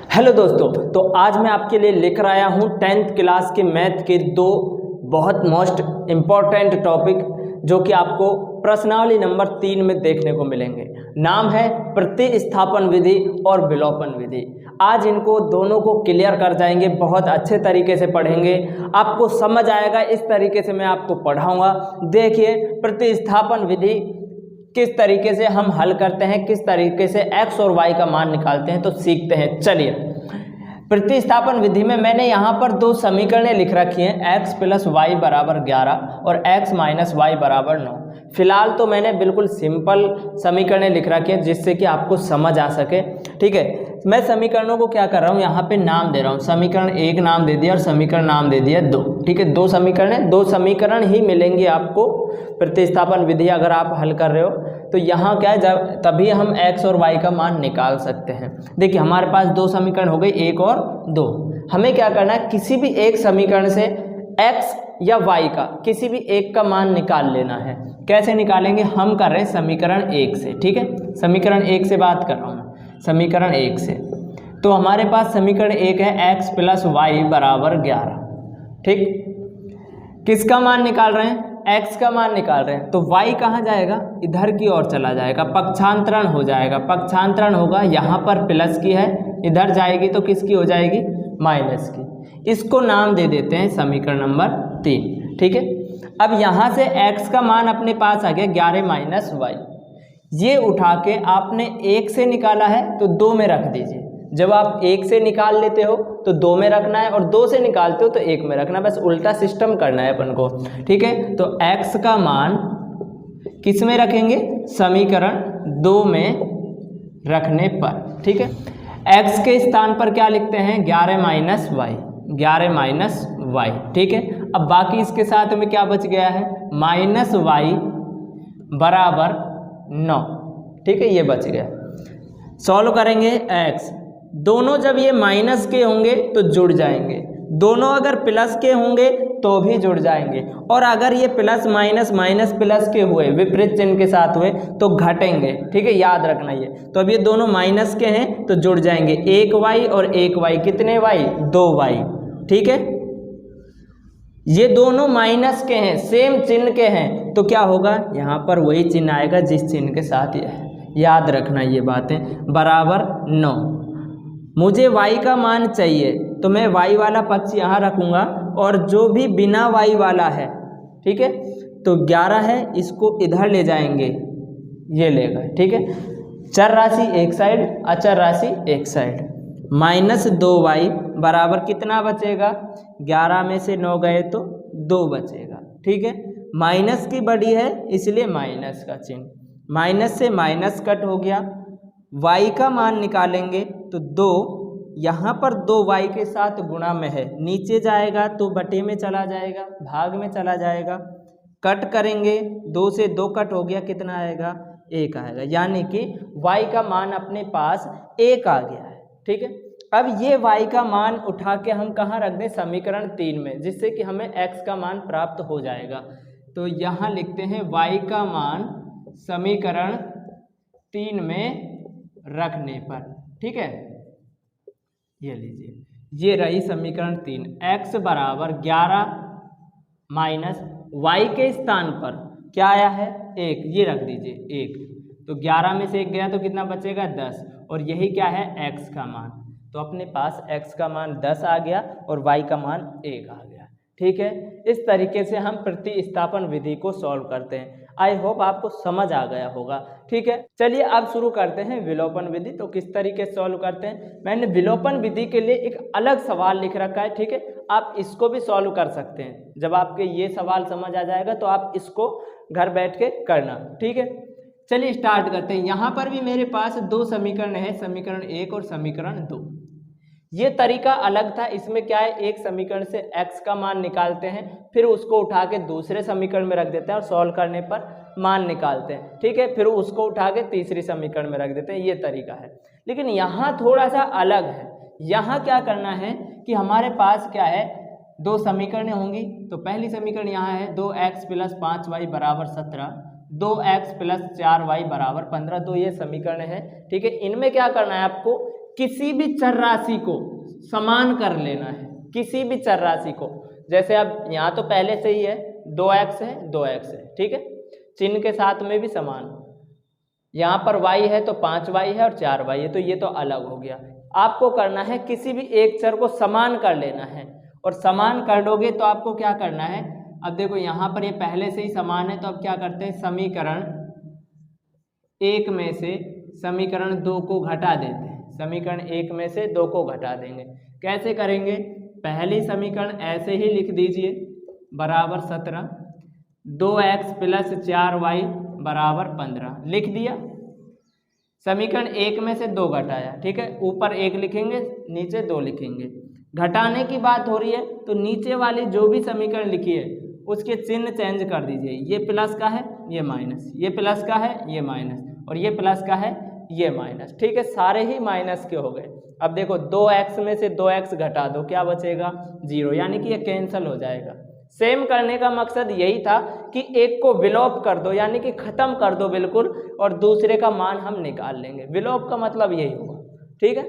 Hello दोस्तों, तो आज मैं आपके लिए लेकर आया हूँ 10th क्लास के मैथ के दो बहुत मोस्ट इम्पॉर्टेंट टॉपिक जो कि आपको प्रश्नावली नंबर 3 में देखने को मिलेंगे। नाम है प्रतिस्थापन विधि और विलोपन विधि। आज इनको दोनों को क्लियर कर जाएंगे, बहुत अच्छे तरीके से पढ़ेंगे, आपको समझ आएगा। इस तरीके से मैं आपको पढ़ाऊँगा। देखिए, प्रतिस्थापन विधि किस तरीके से हम हल करते हैं, किस तरीके से x और y का मान निकालते हैं, तो सीखते हैं। चलिए, प्रतिस्थापन विधि में मैंने यहाँ पर दो समीकरणें लिख रखी हैं, x प्लस वाई बराबर 11 और x माइनस वाई बराबर 9। फिलहाल तो मैंने बिल्कुल सिंपल समीकरणें लिख रखी हैं जिससे कि आपको समझ आ सके। ठीक है, मैं समीकरणों को क्या कर रहा हूँ, यहाँ पे नाम दे रहा हूँ। समीकरण 1 नाम दे दिया और समीकरण नाम दे दिया 2। ठीक है, दो समीकरण ही मिलेंगे आपको प्रतिस्थापन विधि अगर आप हल कर रहे हो। तो यहाँ क्या है, जब तभी हम x और y का मान निकाल सकते हैं। देखिए, हमारे पास दो समीकरण हो गए, 1 और 2। हमें क्या करना है, किसी भी एक समीकरण से x या y का किसी भी एक का मान निकाल लेना है। कैसे निकालेंगे, हम कर रहे हैं समीकरण 1 से। ठीक है, समीकरण 1 से बात कर रहा हूँ मैं, समीकरण 1 से। तो हमारे पास समीकरण 1 है x प्लस वाई बराबर 11। ठीक, किसका मान निकाल रहे हैं, x का मान निकाल रहे हैं। तो y कहाँ जाएगा, इधर की ओर चला जाएगा, पक्षांतरण हो जाएगा। पक्षांतरण होगा, यहाँ पर प्लस की है, इधर जाएगी तो किसकी हो जाएगी, माइनस की। इसको नाम दे देते हैं समीकरण नंबर 3। ठीक है, अब यहाँ से x का मान अपने पास आ गया 11 माइनस वाई। ये उठा के आपने 1 से निकाला है तो 2 में रख दीजिए। जब आप 1 से निकाल लेते हो तो 2 में रखना है, और 2 से निकालते हो तो 1 में रखना है। बस उल्टा सिस्टम करना है अपन को। ठीक है, तो x का मान किस में रखेंगे, समीकरण 2 में रखने पर। ठीक है, x के स्थान पर क्या लिखते हैं, 11 माइनस वाई, 11 माइनस वाई। ठीक है, अब बाकी इसके साथ में क्या बच गया है, माइनस वाई बराबर 9। ठीक है, ये बच गया। सॉल्व करेंगे x, दोनों जब ये माइनस के होंगे तो जुड़ जाएंगे, दोनों अगर प्लस के होंगे तो भी जुड़ जाएंगे, और अगर ये प्लस माइनस माइनस प्लस के हुए, विपरीत चिन्ह के साथ हुए, तो घटेंगे। ठीक है, याद रखना ये। तो अब ये दोनों माइनस के हैं तो जुड़ जाएंगे, 1y और 1y, कितने y, 2y। ठीक है, ये दोनों माइनस के हैं, सेम चिन्ह के हैं, तो क्या होगा, यहाँ पर वही चिन्ह आएगा जिस चिन्ह के साथ ये है। याद रखना ये बातें, बराबर 9। मुझे y का मान चाहिए तो मैं y वाला पक्ष यहाँ रखूँगा, और जो भी बिना y वाला है, ठीक है, तो 11 है, इसको इधर ले जाएंगे, ये लेगा। ठीक है, चर राशि एक साइड, अचर राशि एक साइड। माइनस 2y बराबर कितना बचेगा, 11 में से 9 गए तो 2 बचेगा। ठीक है, माइनस की बड़ी है इसलिए माइनस का चिन्ह, माइनस से माइनस कट हो गया। y का मान निकालेंगे तो 2, यहाँ पर 2y के साथ गुणा में है, नीचे जाएगा तो बटे में चला जाएगा, भाग में चला जाएगा। कट करेंगे, 2 से 2 कट हो गया, कितना आएगा, 1 आएगा। यानी कि y का मान अपने पास 1 आ गया है। ठीक है, अब ये y का मान उठा के हम कहाँ रख दें, समीकरण 3 में, जिससे कि हमें x का मान प्राप्त हो जाएगा। तो यहाँ लिखते हैं y का मान समीकरण 3 में रखने पर। ठीक है, ये लीजिए, ये रही समीकरण 3। x बराबर 11 माइनस y के स्थान पर क्या आया है, 1, ये रख दीजिए 1। तो 11 में से 1 गया तो कितना बचेगा, 10, और यही क्या है, x का मान। तो अपने पास x का मान 10 आ गया और y का मान 1 आ गया। ठीक है, इस तरीके से हम प्रतिस्थापन विधि को सॉल्व करते हैं। आई होप आपको समझ आ गया होगा। ठीक है, चलिए अब शुरू करते हैं विलोपन विधि। तो किस तरीके से सॉल्व करते हैं, मैंने विलोपन विधि के लिए एक अलग सवाल लिख रखा है। ठीक है, आप इसको भी सॉल्व कर सकते हैं। जब आपके ये सवाल समझ आ जाएगा तो आप इसको घर बैठ के करना। ठीक है, चलिए स्टार्ट करते हैं। यहाँ पर भी मेरे पास दो समीकरण है, समीकरण 1 और समीकरण 2। ये तरीका अलग था, इसमें क्या है, एक समीकरण से x का मान निकालते हैं, फिर उसको उठा के दूसरे समीकरण में रख देते हैं और सॉल्व करने पर मान निकालते हैं। ठीक है, फिर उसको उठा के तीसरी समीकरण में रख देते हैं, ये तरीका है। लेकिन यहाँ थोड़ा सा अलग है। यहाँ क्या करना है कि हमारे पास क्या है, दो समीकरण होंगी। तो पहली समीकरण यहाँ है 2x प्लस 5y बराबर 17, 2x प्लस 4y बराबर 15। तो ये समीकरण है। ठीक है, इनमें क्या करना है आपको, किसी भी चर राशि को समान कर लेना है, किसी भी चर राशि को। जैसे अब यहाँ तो पहले से ही है 2x है 2x है, ठीक है, चिन्ह के साथ में भी समान। यहाँ पर y है तो 5y है और 4y है, तो ये तो अलग हो गया। आपको करना है किसी भी एक चर को समान कर लेना है, और समान कर लोगे तो आपको क्या करना है, अब देखो यहाँ पर ये पहले से ही समान है, तो अब क्या करते हैं, समीकरण 1 में से समीकरण 2 को घटा देते हैं। समीकरण 1 में से 2 को घटा देंगे। कैसे करेंगे, पहली समीकरण ऐसे ही लिख दीजिए, बराबर 17, 2x प्लस 4y बराबर 15 लिख दिया। समीकरण 1 में से 2 घटाया, ठीक है, ऊपर 1 लिखेंगे नीचे 2 लिखेंगे। घटाने की बात हो रही है तो नीचे वाली जो भी समीकरण लिखी है उसके चिन्ह चेंज कर दीजिए। ये प्लस का है ये माइनस, ये प्लस का है ये माइनस, और ये प्लस का है ये माइनस, ठीक है, सारे ही माइनस के हो गए। अब देखो 2x में से 2x घटा दो, क्या बचेगा 0, यानी कि ये कैंसिल हो जाएगा। सेम करने का मकसद यही था कि एक को विलोप कर दो, यानी कि खत्म कर दो बिल्कुल, और दूसरे का मान हम निकाल लेंगे। विलोप का मतलब यही होगा, ठीक है।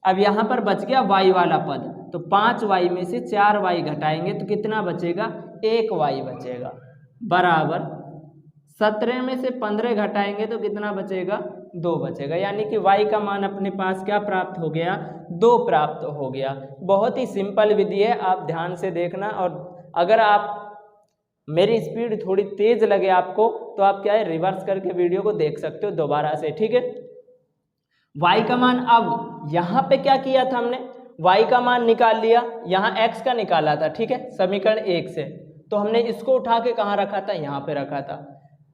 अब यहाँ पर बच गया y वाला पद, तो 5y में से 4y घटाएंगे तो कितना बचेगा, 1y बचेगा, बराबर 17 में से 15 घटाएंगे तो कितना बचेगा, 2 बचेगा, यानी कि y का मान अपने पास क्या प्राप्त हो गया, 2 प्राप्त हो गया। बहुत ही सिंपल विधि है, आप ध्यान से देखना, और अगर आप मेरी स्पीड थोड़ी तेज लगे आपको तो आप क्या है, रिवर्स करके वीडियो को देख सकते हो दोबारा से, ठीक है। y का मान, अब यहाँ पे क्या किया था हमने, y का मान निकाल लिया, यहाँ x का निकाला था, ठीक है, समीकरण 1 से, तो हमने इसको उठा के कहाँ रखा था, यहाँ पे रखा था।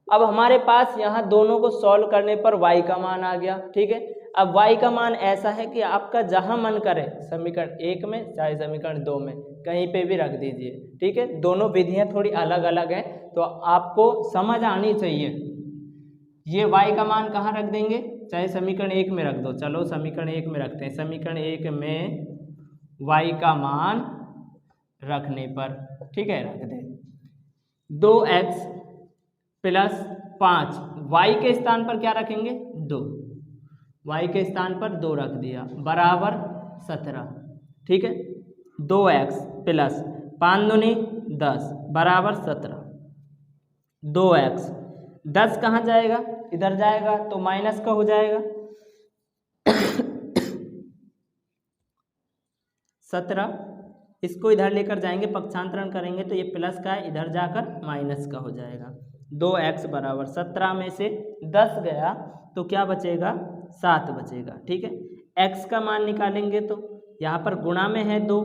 अब हमारे पास यहाँ दोनों को सॉल्व करने पर y का मान आ गया, ठीक है। अब y का मान ऐसा है कि आपका जहाँ मन करे, समीकरण 1 में चाहे समीकरण 2 में, कहीं पे भी रख दीजिए, ठीक है। दोनों विधियाँ थोड़ी अलग अलग हैं, तो आपको समझ आनी चाहिए। ये y का मान कहाँ रख देंगे, चाहे समीकरण 1 में रख दो, चलो समीकरण 1 में रखते हैं। समीकरण 1 में y का मान रखने पर, ठीक है, रख दें 2x प्लस 5, y के स्थान पर क्या रखेंगे, 2, y के स्थान पर 2 रख दिया, बराबर 17, ठीक है। 2x प्लस 5 दूनी 10 बराबर 17, 2x 10 कहाँ जाएगा, इधर जाएगा तो माइनस का हो जाएगा 17, इसको इधर लेकर जाएंगे, पक्षांतरण करेंगे तो ये प्लस का है, इधर जाकर माइनस का हो जाएगा। 2x बराबर 17 में से 10 गया तो क्या बचेगा, 7 बचेगा, ठीक है। x का मान निकालेंगे तो यहाँ पर गुणा में है 2,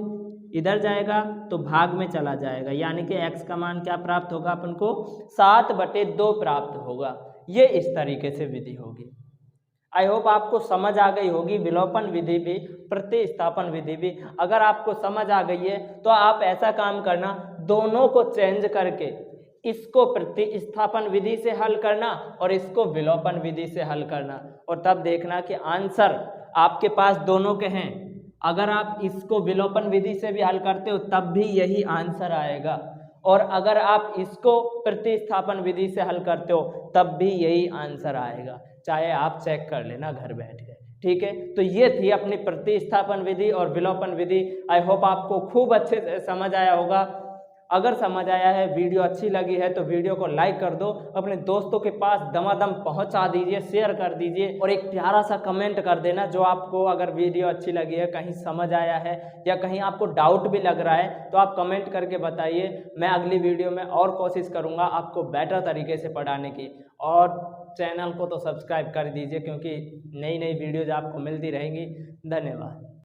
इधर जाएगा तो भाग में चला जाएगा, यानी कि x का मान क्या प्राप्त होगा अपन को, 7/2 प्राप्त होगा। ये इस तरीके से विधि होगी। आई होप आपको समझ आ गई होगी, विलोपन विधि भी प्रतिस्थापन विधि भी। अगर आपको समझ आ गई है तो आप ऐसा काम करना, दोनों को चेंज करके इसको प्रतिस्थापन विधि से हल करना और इसको विलोपन विधि से हल करना, और तब देखना कि आंसर आपके पास दोनों के हैं। अगर आप इसको विलोपन विधि से भी हल करते हो तब भी यही आंसर आएगा, और अगर आप इसको प्रतिस्थापन विधि से हल करते हो तब भी यही आंसर आएगा, चाहे आप चेक कर लेना घर बैठ के, ठीक है। तो ये थी अपनी प्रतिस्थापन विधि और विलोपन विधि। आई होप आपको खूब अच्छे से समझ आया होगा। अगर समझ आया है, वीडियो अच्छी लगी है तो वीडियो को लाइक कर दो, अपने दोस्तों के पास दमादम पहुंचा दीजिए, शेयर कर दीजिए, और एक प्यारा सा कमेंट कर देना जो आपको अगर वीडियो अच्छी लगी है, कहीं समझ आया है या कहीं आपको डाउट भी लग रहा है तो आप कमेंट करके बताइए। मैं अगली वीडियो में और कोशिश करूँगा आपको बेटर तरीके से पढ़ाने की, और चैनल को तो सब्सक्राइब कर दीजिए क्योंकि नई नई वीडियोज़ आपको मिलती रहेंगी। धन्यवाद।